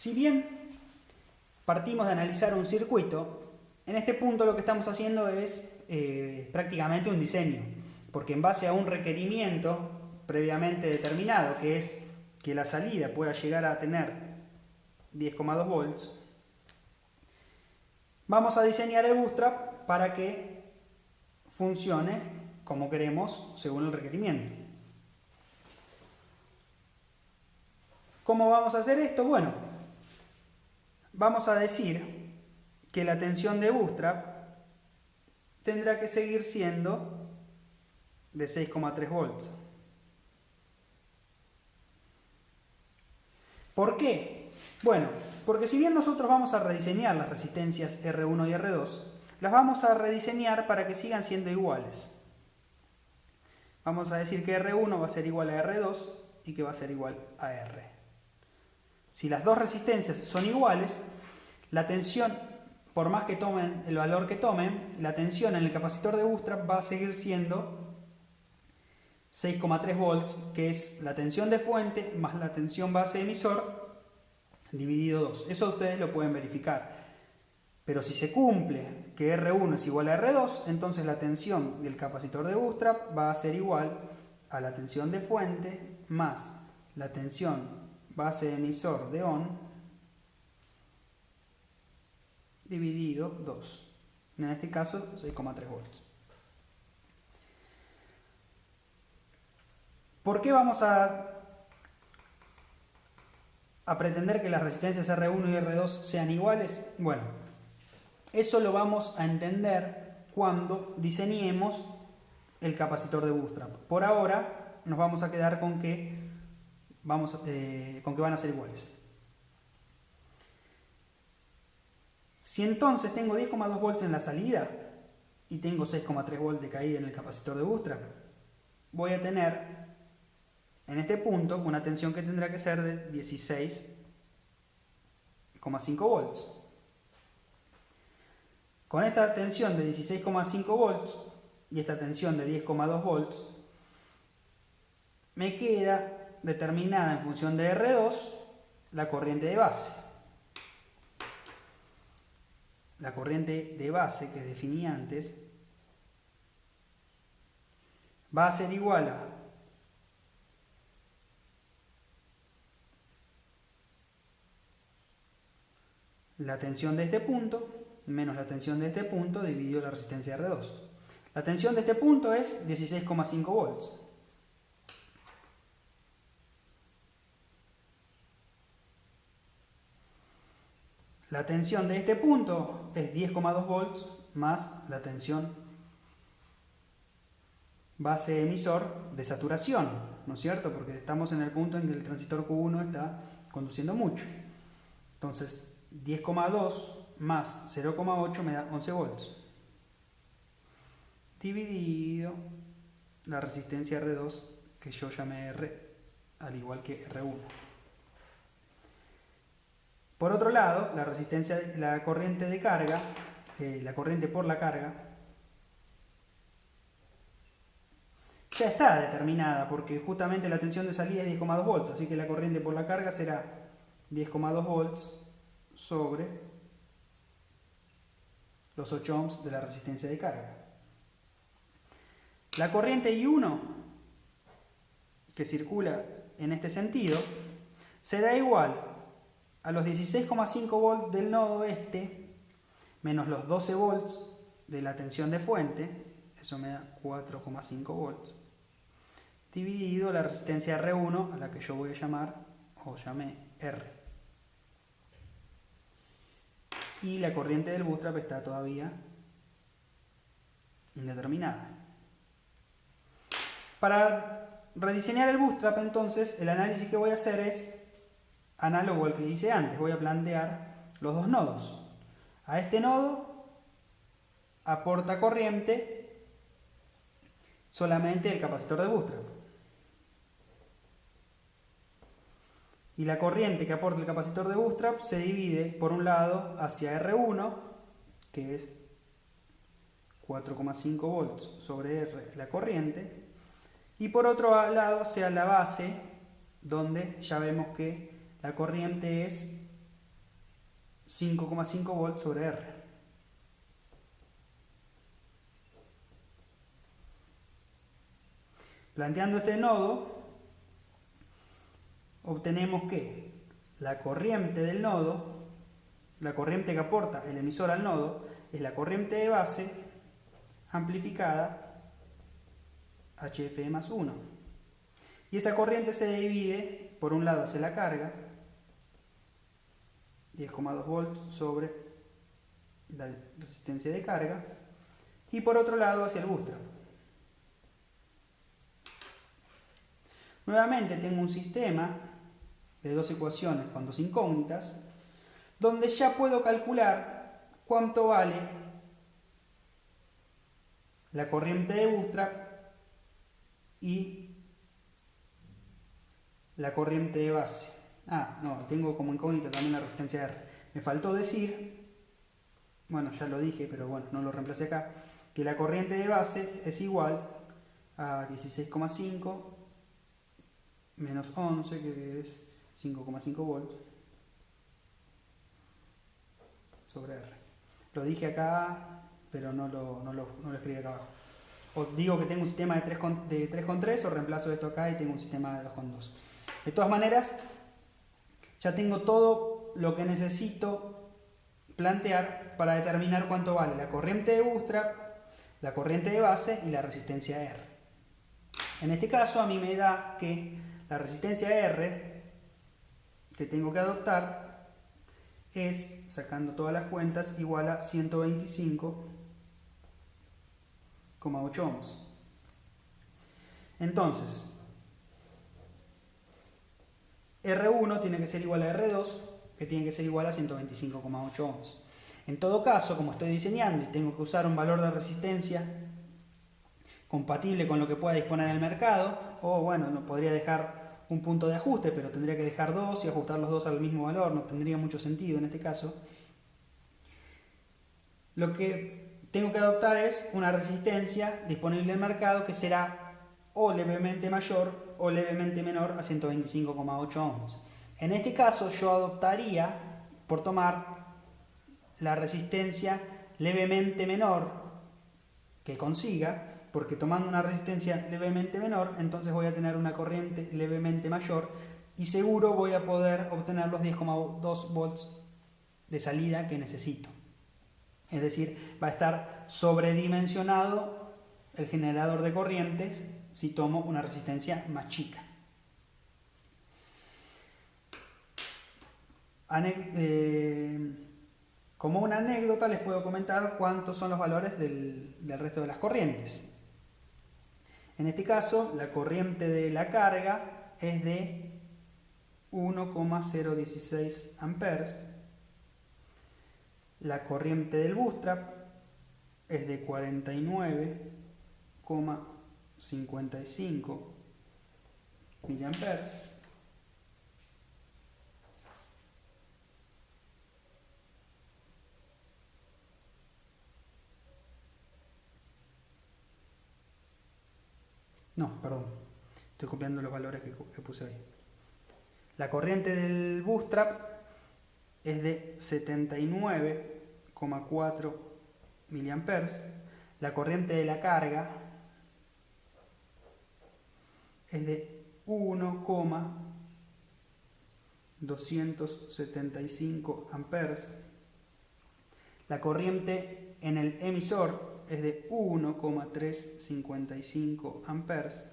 Si bien partimos de analizar un circuito, en este punto lo que estamos haciendo es prácticamente un diseño, porque en base a un requerimiento previamente determinado, que es que la salida pueda llegar a tener 10,2 volts, vamos a diseñar el bootstrap para que funcione como queremos según el requerimiento. ¿Cómo vamos a hacer esto? Bueno, vamos a decir que la tensión de bootstrap tendrá que seguir siendo de 6,3 volts. ¿Por qué? Bueno, porque si bien nosotros vamos a rediseñar las resistencias R1 y R2, las vamos a rediseñar para que sigan siendo iguales. Vamos a decir que R1 va a ser igual a R2 y que va a ser igual a R. Si las dos resistencias son iguales, la tensión, por más que tomen el valor que tomen, la tensión en el capacitor de bootstrap va a seguir siendo 6,3 volts, que es la tensión de fuente más la tensión base emisor dividido 2. Eso ustedes lo pueden verificar. Pero si se cumple que R1 es igual a R2, entonces la tensión del capacitor de bootstrap va a ser igual a la tensión de fuente más la tensión base emisor de ON dividido 2. En este caso 6,3 volts. ¿Por qué vamos a pretender que las resistencias R1 y R2 sean iguales? Bueno, eso lo vamos a entender cuando diseñemos el capacitor de bootstrap. Por ahora nos vamos a quedar con que van a ser iguales. Si entonces tengo 10,2 volts en la salida y tengo 6,3 volts de caída en el capacitor de bootstrap, voy a tener en este punto una tensión que tendrá que ser de 16,5 volts. Con esta tensión de 16,5 volts y esta tensión de 10,2 volts, me queda determinada en función de R2 la corriente de base. La corriente de base que definí antes va a ser igual a la tensión de este punto menos la tensión de este punto dividido la resistencia R2. La tensión de este punto es 16,5 volts. La tensión de este punto es 10,2 volts más la tensión base emisor de saturación, ¿no es cierto? Porque estamos en el punto en que el transistor Q1 está conduciendo mucho. Entonces, 10,2 más 0,8 me da 11 volts. Dividido la resistencia R2, que yo llamé R, al igual que R1. Por otro lado, la resistencia, la corriente de carga, la corriente por la carga, ya está determinada porque justamente la tensión de salida es 10,2 volts, así que la corriente por la carga será 10,2 volts sobre los 8 ohms de la resistencia de carga. La corriente I1 que circula en este sentido será igual a los 16,5 volts del nodo este menos los 12 volts de la tensión de fuente, eso me da 4,5 volts, dividido la resistencia R1 a la que yo voy a llamar, o llamé R. Y la corriente del bootstrap está todavía indeterminada. Para rediseñar el bootstrap, entonces, el análisis que voy a hacer es análogo al que hice antes. Voy a plantear los dos nodos. A este nodo aporta corriente solamente el capacitor de bootstrap. Y la corriente que aporta el capacitor de bootstrap se divide por un lado hacia R1, que es 4,5 volts sobre R, la corriente, y por otro lado hacia la base, donde ya vemos que la corriente es 5,5 volts sobre R. Planteando este nodo, obtenemos que la corriente del nodo, la corriente que aporta el emisor al nodo, es la corriente de base amplificada HFE más 1. Y esa corriente se divide, por un lado hacia la carga, 10,2 volts sobre la resistencia de carga, y por otro lado hacia el bootstrap. Nuevamente tengo un sistema de dos ecuaciones con dos incógnitas, donde ya puedo calcular cuánto vale la corriente de bootstrap y la corriente de base. No, tengo como incógnita también la resistencia R. Me faltó decir, bueno, ya lo dije, pero bueno, no lo reemplacé acá, que la corriente de base es igual a 16,5 menos 11, que es 5,5 volts, sobre R. Lo dije acá, pero no lo escribí acá abajo. O digo que tengo un sistema de 3,3 o reemplazo esto acá y tengo un sistema de 2,2. De todas maneras, ya tengo todo lo que necesito plantear para determinar cuánto vale la corriente de bootstrap, la corriente de base y la resistencia R. En este caso a mí me da que la resistencia R que tengo que adoptar es, sacando todas las cuentas, igual a 125,8 ohms. Entonces, R1 tiene que ser igual a R2, que tiene que ser igual a 125,8 ohms. En todo caso, como estoy diseñando y tengo que usar un valor de resistencia compatible con lo que pueda disponer el mercado, o bueno, no podría dejar un punto de ajuste, pero tendría que dejar dos y ajustar los dos al mismo valor, no tendría mucho sentido en este caso. Lo que tengo que adoptar es una resistencia disponible en el mercado que será o levemente mayor o levemente menor a 125,8 ohms. En este caso yo adoptaría, por tomar la resistencia levemente menor que consiga, porque tomando una resistencia levemente menor, entonces voy a tener una corriente levemente mayor y seguro voy a poder obtener los 10,2 volts de salida que necesito. Es decir, va a estar sobredimensionado el generador de corrientes si tomo una resistencia más chica. Como una anécdota les puedo comentar cuántos son los valores del resto de las corrientes. En este caso, la corriente de la carga es de 1,016 amperes. La corriente del bootstrap es de 49,55 miliamperes. No, perdón, estoy copiando los valores que puse ahí. La corriente del bootstrap es de 79,4 miliamperes. La corriente de la carga es de 1,275 amperes. La corriente en el emisor es de 1,355 amperes.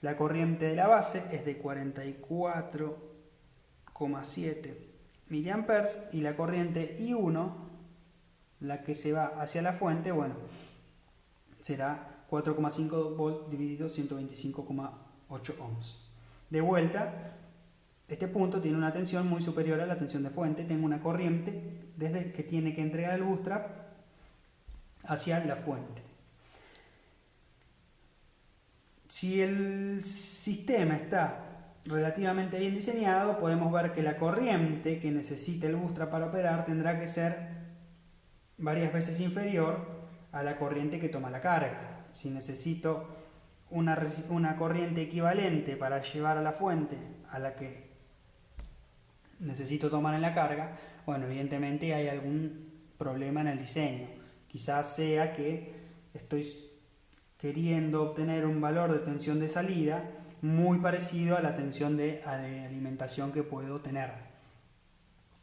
La corriente de la base es de 44,7 miliamperes y la corriente I1, la que se va hacia la fuente, bueno, será 4,5 volts dividido 125,8 ohms. De vuelta, este punto tiene una tensión muy superior a la tensión de fuente. Tengo una corriente desde que tiene que entregar el bootstrap hacia la fuente. Si el sistema está relativamente bien diseñado, podemos ver que la corriente que necesita el bootstrap para operar tendrá que ser varias veces inferior a la corriente que toma la carga. Si necesito una corriente equivalente para llevar a la fuente a la que necesito tomar en la carga, bueno, evidentemente hay algún problema en el diseño. Quizás sea que estoy queriendo obtener un valor de tensión de salida muy parecido a la tensión de alimentación que puedo tener.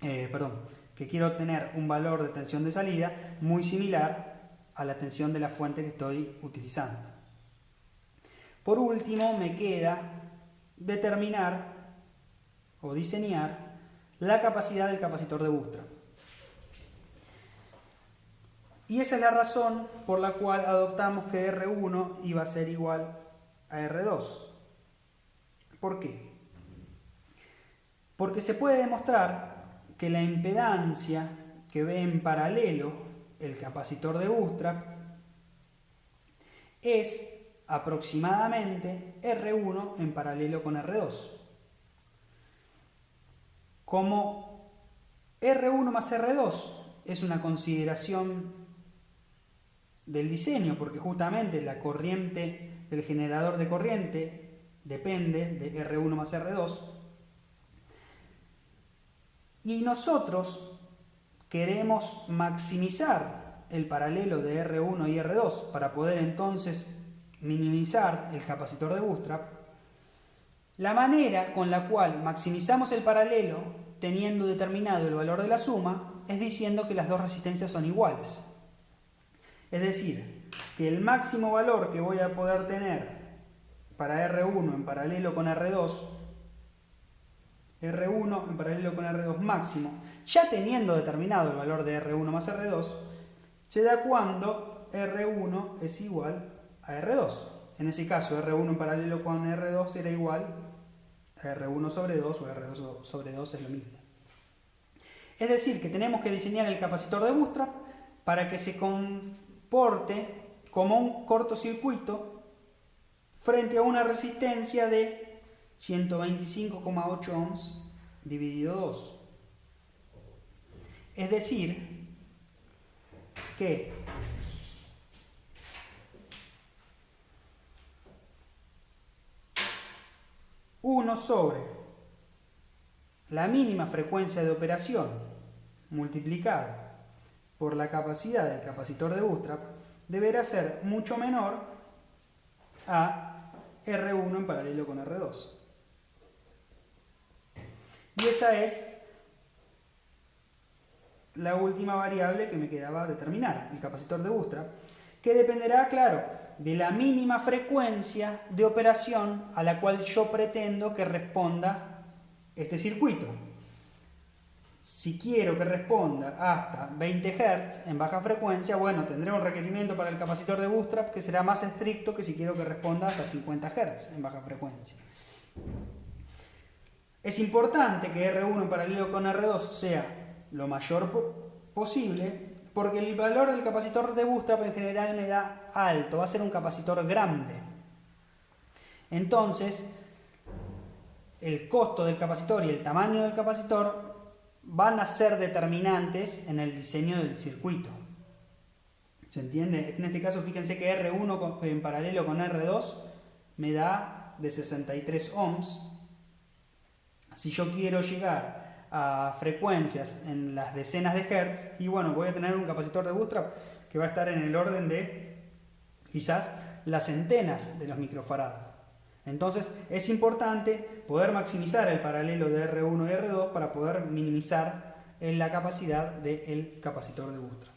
Que quiero obtener un valor de tensión de salida muy similar a la tensión de la fuente que estoy utilizando. Por último, me queda determinar o diseñar la capacidad del capacitor de Bootstrap. Y esa es la razón por la cual adoptamos que R1 iba a ser igual a R2. ¿Por qué? Porque se puede demostrar que la impedancia que ve en paralelo el capacitor de Bootstrap es aproximadamente R1 en paralelo con R2. Como R1 más R2 es una consideración del diseño, porque justamente la corriente del generador de corriente depende de R1 más R2, y nosotros queremos maximizar el paralelo de R1 y R2 para poder entonces minimizar el capacitor de Bootstrap. La manera con la cual maximizamos el paralelo teniendo determinado el valor de la suma es diciendo que las dos resistencias son iguales. Es decir, que el máximo valor que voy a poder tener para R1 en paralelo con R2, R1 en paralelo con R2 máximo, ya teniendo determinado el valor de R1 más R2, se da cuando R1 es igual a R2. En ese caso, R1 en paralelo con R2 será igual a R1 sobre 2 o R2 sobre 2 es lo mismo. Es decir, que tenemos que diseñar el capacitor de Bootstrap para que se comporte como un cortocircuito frente a una resistencia de 125,8 ohms dividido 2. Es decir, que uno sobre la mínima frecuencia de operación multiplicado por la capacidad del capacitor de Bootstrap deberá ser mucho menor a R1 en paralelo con R2. Y esa es la última variable que me quedaba determinar, el capacitor de Bootstrap, que dependerá, claro, de la mínima frecuencia de operación a la cual yo pretendo que responda este circuito. Si quiero que responda hasta 20 Hz en baja frecuencia, bueno, tendré un requerimiento para el capacitor de Bootstrap que será más estricto que si quiero que responda hasta 50 Hz en baja frecuencia. Es importante que R1 en paralelo con R2 sea lo mayor posible, porque el valor del capacitor de Bootstrap en general me da alto, va a ser un capacitor grande. Entonces, el costo del capacitor y el tamaño del capacitor van a ser determinantes en el diseño del circuito. ¿Se entiende? En este caso, fíjense que R1 en paralelo con R2 me da de 63 ohms. Si yo quiero llegar a frecuencias en las decenas de hertz, y bueno, voy a tener un capacitor de Bootstrap que va a estar en el orden de quizás las centenas de los microfarads. Entonces es importante poder maximizar el paralelo de R1 y R2 para poder minimizar la capacidad del capacitor de Bootstrap.